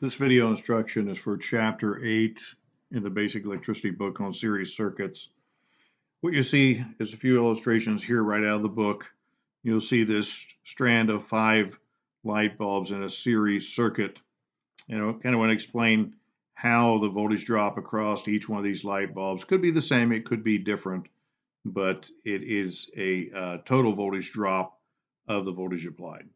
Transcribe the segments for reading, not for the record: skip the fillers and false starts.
This video instruction is for Chapter 8 in the Basic Electricity book on series circuits. What you see is a few illustrations here right out of the book. You'll see this strand of 5 light bulbs in a series circuit. And I kind of want to explain how the voltage drop across each one of these light bulbs could be the same, it could be different, but it is a total voltage drop of the voltage applied.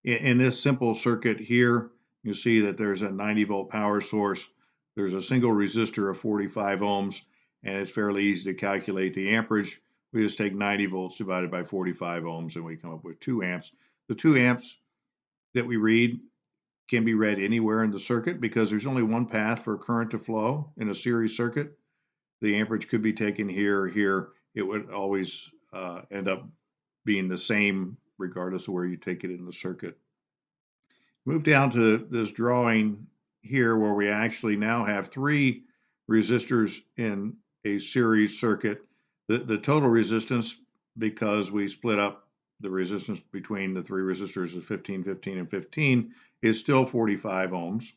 In this simple circuit here, you see that there's a 90-volt power source. There's a single resistor of 45 ohms, and it's fairly easy to calculate the amperage. We just take 90 volts divided by 45 ohms, and we come up with 2 amps. The 2 amps that we read can be read anywhere in the circuit because there's only one path for current to flow in a series circuit. The amperage could be taken here or here. It would always end up being the same regardless of where you take it in the circuit. Move down to this drawing here where we actually now have 3 resistors in a series circuit. The total resistance, because we split up the resistance between the 3 resistors of 15, 15, and 15, is still 45 ohms.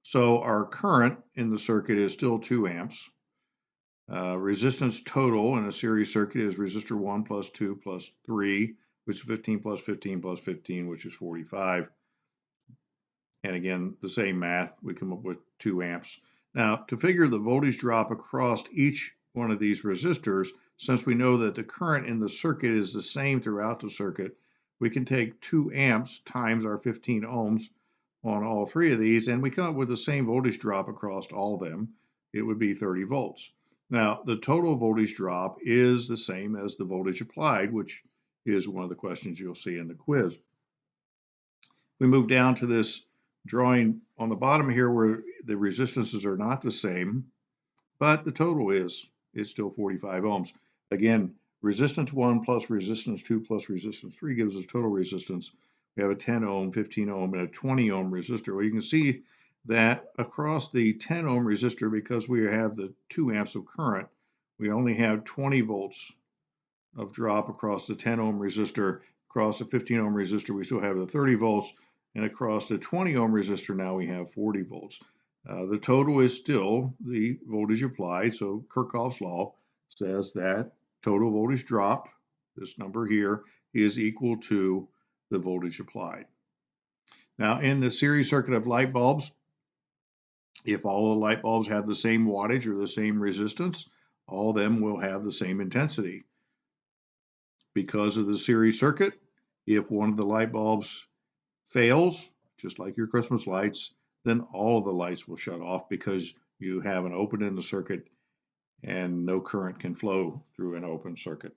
So our current in the circuit is still 2 amps. Resistance total in a series circuit is resistor 1 plus 2 plus 3, which is 15 plus 15 plus 15, which is 45. And again, the same math, we come up with 2 amps. Now, to figure the voltage drop across each one of these resistors, since we know that the current in the circuit is the same throughout the circuit, we can take 2 amps times our 15 ohms on all 3 of these, and we come up with the same voltage drop across all of them. It would be 30 volts. Now, the total voltage drop is the same as the voltage applied, which is one of the questions you'll see in the quiz. We move down to this drawing on the bottom here where the resistances are not the same, but the total is still 45 ohms. Again, resistance 1 plus resistance 2 plus resistance 3 gives us total resistance. We have a 10 ohm, 15 ohm, and a 20 ohm resistor. Well, you can see that across the 10 ohm resistor, because we have the 2 amps of current, we only have 20 volts of drop across the 10 ohm resistor. Across the 15 ohm resistor, we still have the 30 volts. And across the 20 ohm resistor, now we have 40 volts. The total is still the voltage applied. So Kirchhoff's law says that total voltage drop, this number here, is equal to the voltage applied. Now, in the series circuit of light bulbs, if all the light bulbs have the same wattage or the same resistance, all of them will have the same intensity. Because of the series circuit, if one of the light bulbs fails, just like your Christmas lights, then all of the lights will shut off because you have an open in the circuit and no current can flow through an open circuit.